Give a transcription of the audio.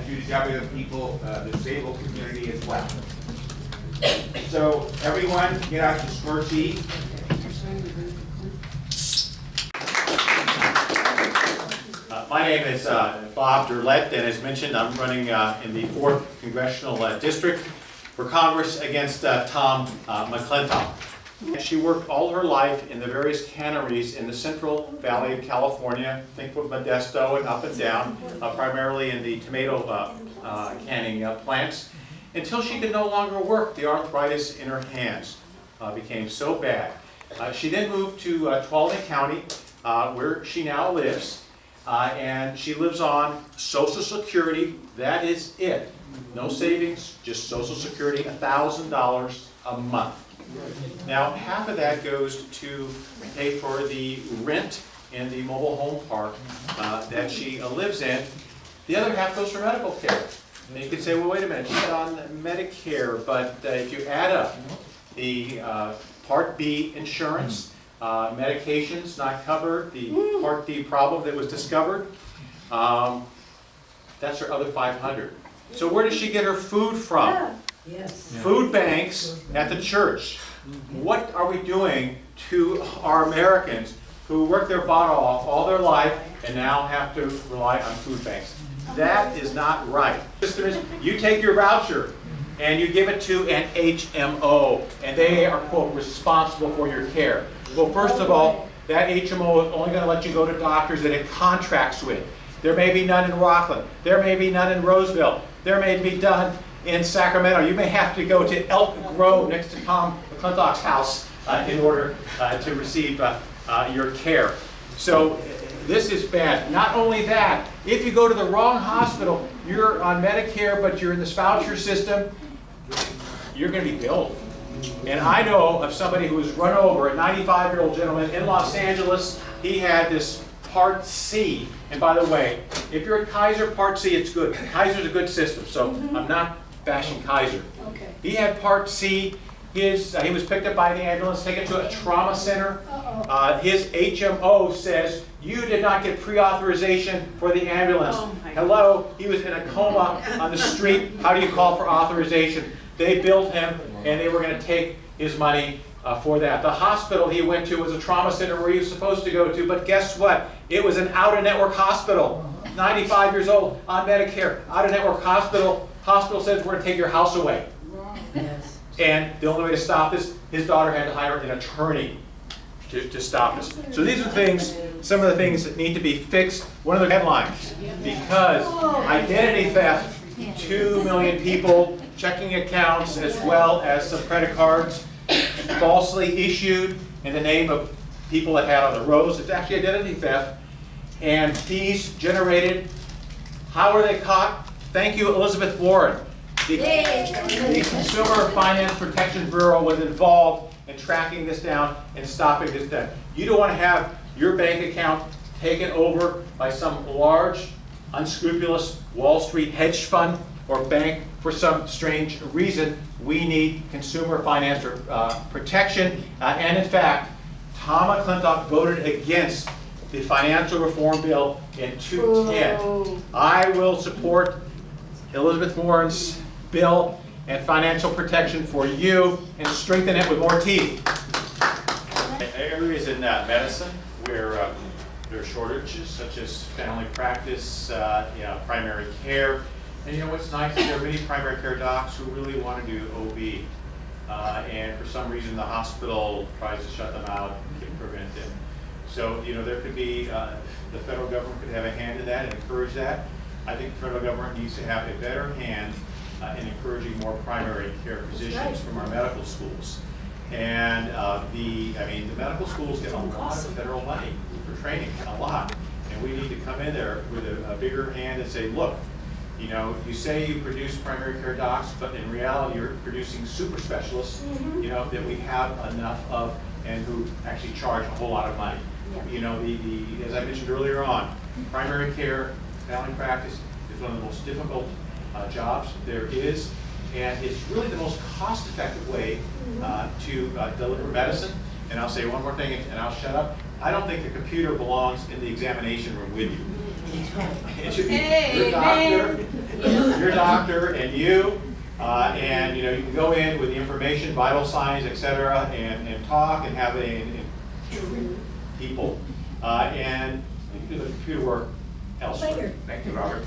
to the people, the disabled community as well. So everyone, get out your Smirchie. My name is Bob Derlett, and as mentioned, I'm running in the 4th Congressional District for Congress against Tom McClintock. She worked all her life in the various canneries in the Central Valley of California, think of Modesto and up and down, primarily in the tomato canning plants, until she could no longer work. The arthritis in her hands became so bad. She then moved to Tuolumne County, where she now lives, and she lives on Social Security. That is it. No savings, just Social Security, $1,000 a month. Now, half of that goes to pay for the rent in the mobile home park that she lives in. The other half goes for medical care. And you could say, well, wait a minute, she's on Medicare, but if you add up the Part B insurance, medications not covered, the Part D problem that was discovered, that's her other $500. So where does she get her food from? Yes. Food banks at the church. What are we doing to our Americans who work their butt off all their life and now have to rely on food banks? That is not right. The system is, you take your voucher and you give it to an HMO, and they are, quote, responsible for your care. Well, first of all, that HMO is only going to let you go to doctors that it contracts with. There may be none in Rockland. There may be none in Roseville. There may be none in Sacramento. You may have to go to Elk Grove next to Tom McClintock's house in order to receive your care. So this is bad. Not only that, if you go to the wrong hospital, you're on Medicare, but you're in this voucher system, you're going to be billed. And I know of somebody who was run over, a 95-year-old gentleman in Los Angeles. He had this Part C. And by the way, if you're at Kaiser Part C, it's good. Kaiser's a good system, so I'm not bashing Kaiser. Okay. He had Part C. He was picked up by the ambulance, taken to a trauma center. His HMO says, you did not get pre-authorization for the ambulance. Oh my Hello, he was in a coma on the street. How do you call for authorization? They billed him, and they were going to take his money for that. The hospital he went to was a trauma center where he was supposed to go to, but guess what? It was an out-of-network hospital. 95 years old, on Medicare, out-of-network hospital. Hospital says, we're going to take your house away. Yes. And the only way to stop this, his daughter had to hire an attorney to stop this. So these are things, some of the things that need to be fixed. One of the headlines, because identity theft, 2 million people, checking accounts, as well as some credit cards, falsely issued in the name of people that had on the rolls. It's actually identity theft. And fees generated. How are they caught? Thank you, Elizabeth Warren. The Consumer Finance Protection Bureau was involved in tracking this down and stopping this debt. You don't want to have your bank account taken over by some large, unscrupulous Wall Street hedge fund or bank for some strange reason. We need consumer finance protection. And in fact, Tom McClintock voted against the financial reform bill in 2010. I will support Elizabeth Warren's bill and financial protection for you and strengthen it with more teeth. Areas in medicine where there are shortages, such as family practice, primary care. And you know what's nice is there are many primary care docs who really want to do OB. And for some reason the hospital tries to shut them out and prevent it. So, you know, there could be, the federal government could have a hand in that and encourage that. I think the federal government needs to have a better hand in encouraging more primary care physicians from our medical schools. And the medical schools get a lot of federal money for training, a lot. And we need to come in there with a bigger hand and say, look, you know, you say you produce primary care docs, but in reality you're producing super specialists, you know, that we have enough of and who actually charge a whole lot of money. Yeah. You know, as I mentioned earlier on, primary care, family practice is one of the most difficult jobs there is, and it's really the most cost-effective way to deliver medicine. And I'll say one more thing, and I'll shut up. I don't think the computer belongs in the examination room with you. It should be your doctor and you. And you can go in with the information, vital signs, etc., and talk and have people. And you can do the computer work elsewhere. Later. Thank you, Robert.